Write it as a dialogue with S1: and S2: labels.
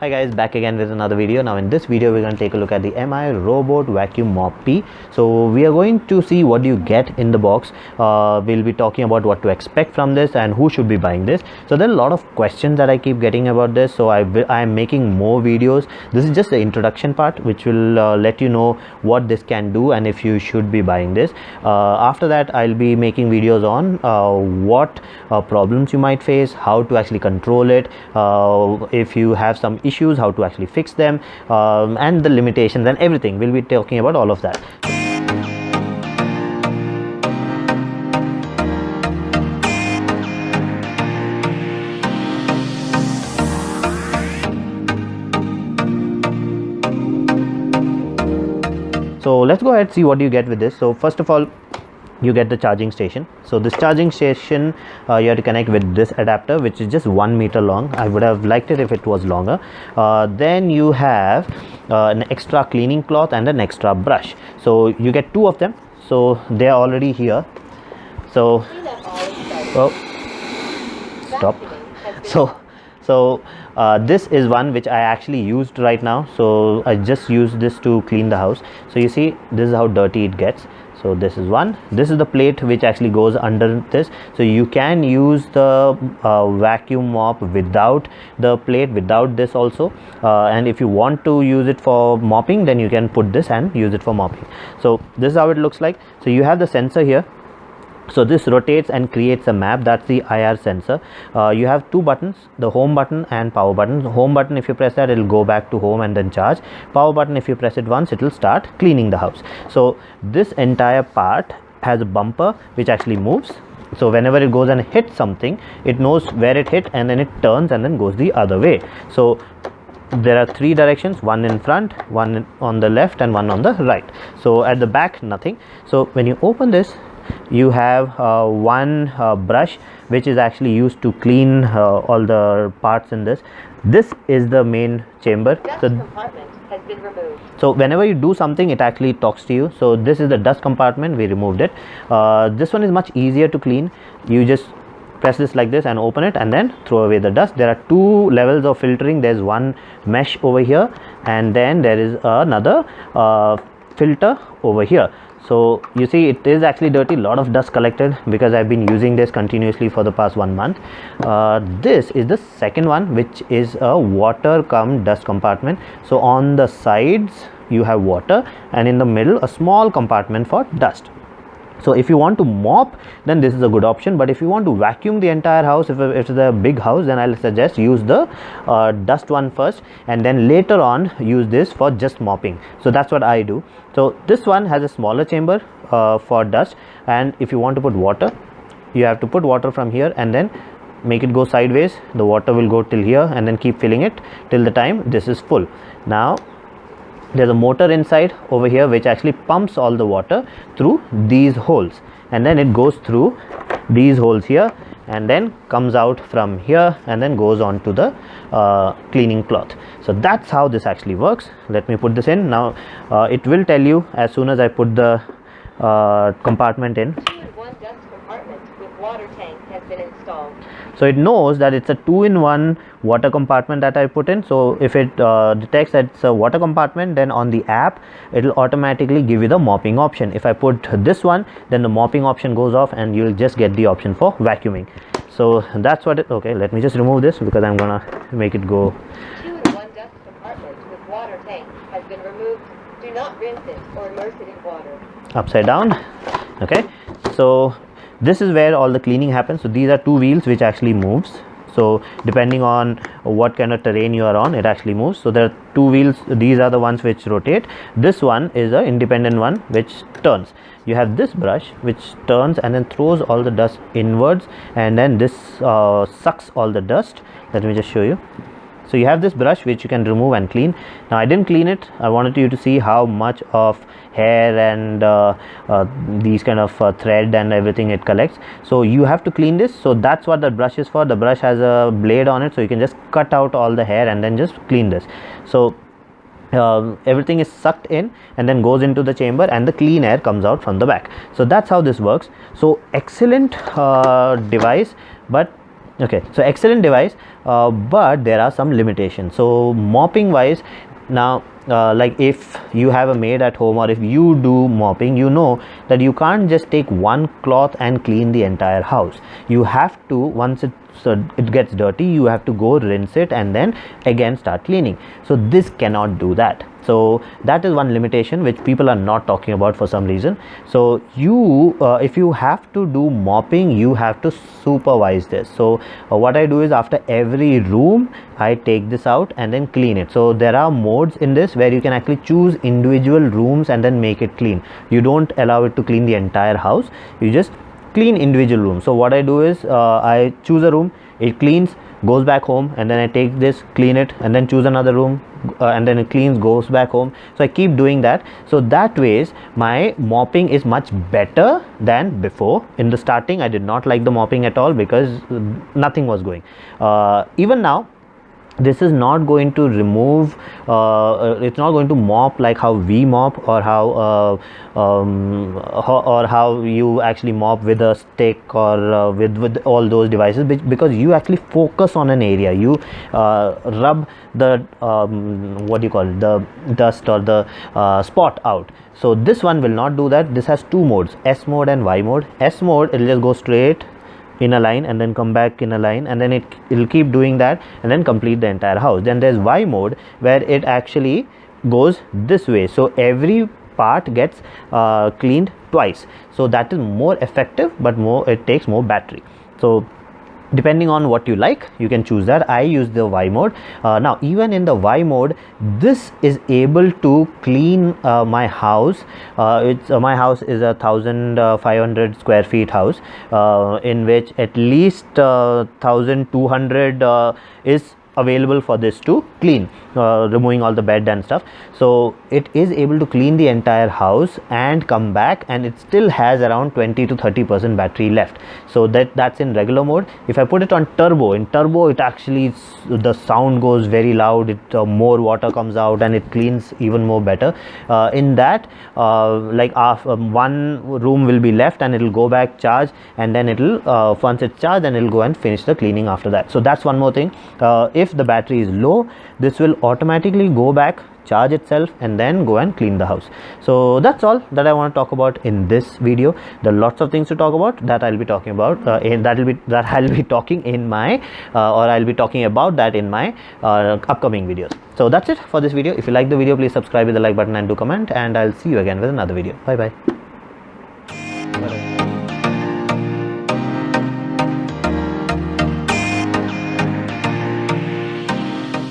S1: Hi guys, back again with another video. Now in this video we're going to take a look at the Mi Robot Vacuum-Mop P. So we are going to see what you get in the box. We'll be talking about what to expect from this and who should be buying this. So there are a lot of questions that I keep getting about this, so I am making more videos. This is just the introduction part, which will let you know what this can do and if you should be buying this. After that I'll be making videos on what problems you might face, how to actually control it, if you have some issues, how to actually fix them, and the limitations and everything. We'll be talking about all of that. So let's go ahead and see what you get with this. So first of all, you get the charging station. So this charging station you have to connect with this adapter, which is just 1 meter long. I would have liked it if it was longer. Then you have an extra cleaning cloth and an extra brush. So you get 2 of them. So they are already here. So stop. So this is one which I actually used right now. So I just used this to clean the house. So you see, this is how dirty it gets. So this is one. This is the plate which actually goes under this. So you can use the vacuum mop without the plate, without this also. And if you want to use it for mopping, then you can put this and use it for mopping. So this is how it looks like. So you have the sensor here. So this rotates and creates a map. That's the IR sensor. You have 2 buttons, the home button and power button. The home button, if you press that, it will go back to home and then charge. Power button, if you press it once, it will start cleaning the house. So this entire part has a bumper which actually moves. So whenever it goes and hits something, it knows where it hit and then it turns and then goes the other way. So there are 3 directions, one in front, one on the left and one on the right. So at the back, nothing. So when you open this, you have one brush which is actually used to clean all the parts in this. This is the main chamber.
S2: So compartment has been removed.
S1: So whenever you do something, it actually talks to you. So this is the dust compartment. We removed it. This one is much easier to clean. You just press this like this and open it and then throw away the dust. There are 2 levels of filtering. There's one mesh over here and then there is another filter over here. So you see, it is actually dirty, lot of dust collected because I've been using this continuously for the past 1 month. This is the second one, which is a water cum dust compartment. So on the sides you have water and in the middle a small compartment for dust. So if you want to mop, then this is a good option, but if you want to vacuum the entire house, if it's a big house, then I'll suggest use the dust one first and then later on use this for just mopping. So that's what I do. So this one has a smaller chamber for dust, and if you want to put water, you have to put water from here and then make it go sideways. The water will go till here and then keep filling it till the time this is full. Now there's a motor inside over here which actually pumps all the water through these holes, and then it goes through these holes here and then comes out from here and then goes on to the cleaning cloth. So that's how this actually works. Let me put this in now. It will tell you as soon as I put the compartment in.
S2: One dust compartment with water tank has been installed.
S1: So it knows that it's a 2-in-1 water compartment that I put in. So if it detects that it's a water compartment, then on the app it will automatically give you the mopping option. If I put this one, then the mopping option goes off and you'll just get the option for vacuuming. So that's what it, okay, let me just remove this because I'm gonna make it go.
S2: 2-in-1 dust compartment with water tank has been removed. Do not rinse it or immerse it in water.
S1: Upside down. Okay, so this is where all the cleaning happens. So these are 2 wheels which actually moves. So depending on what kind of terrain you are on, it actually moves. So there are 2 wheels. These are the ones which rotate. This one is an independent one which turns. You have this brush which turns and then throws all the dust inwards, and then this sucks all the dust. Let me just show you. So you have this brush which you can remove and clean. Now I didn't clean it. I wanted you to see how much of hair and these kind of thread and everything it collects. So you have to clean this. So that's what the brush is for. The brush has a blade on it, so you can just cut out all the hair and then just clean this. So everything is sucked in and then goes into the chamber and the clean air comes out from the back. So that's how this works. So excellent device, but Okay, so excellent device, but there are some limitations. So mopping wise, now like if you have a maid at home, or if you do mopping, you know that you can't just take one cloth and clean the entire house. You have to, once it gets dirty, you have to go rinse it and then again start cleaning. So this cannot do that. So that is one limitation which people are not talking about for some reason. So you if you have to do mopping, you have to supervise this. So what I do is, after every room I take this out and then clean it. So there are modes in this where you can actually choose individual rooms and then make it clean. You don't allow it to clean the entire house, you just clean individual rooms. So what I do is, I choose a room, it cleans, goes back home, and then I take this, clean it, and then choose another room, and then it cleans, goes back home. So I keep doing that. So that ways my mopping is much better than before. In the starting I did not like the mopping at all because nothing was going. Even now this is not going to remove, it's not going to mop like how we mop, or how you actually mop with a stick, or with all those devices, because you actually focus on an area. You rub the what do you call it, the dust or the spot out. So this one will not do that. This has two modes, S mode and Y mode. S mode, it will just go straight in a line and then come back in a line, and then it will keep doing that and then complete the entire house. Then there's Y mode, where it actually goes this way, so every part gets cleaned twice. So that is more effective, but it takes more battery. So depending on what you like, you can choose that. I use the Y mode. Now even in the Y mode, this is able to clean my house. My house is a 1500 square feet house, in which at least 1200 is available for this to clean, removing all the bed and stuff. So it is able to clean the entire house and come back, and it still has around 20 to 30% battery left. So that's in regular mode. If I put it on turbo, in turbo it actually, the sound goes very loud, it more water comes out and it cleans even more better. In that like one room will be left and it will go back, charge, and then it will once it's charged, then it will go and finish the cleaning after that. So that's one more thing. If the battery is low, this will automatically go back, charge itself, and then go and clean the house. So that's all that I want to talk about in this video. There are lots of things to talk about that I'll be talking about I'll be talking in my I'll be talking about that in my upcoming videos. So that's it for this video. If you like the video, please subscribe with the like button and do comment, and I'll see you again with another video. Bye bye.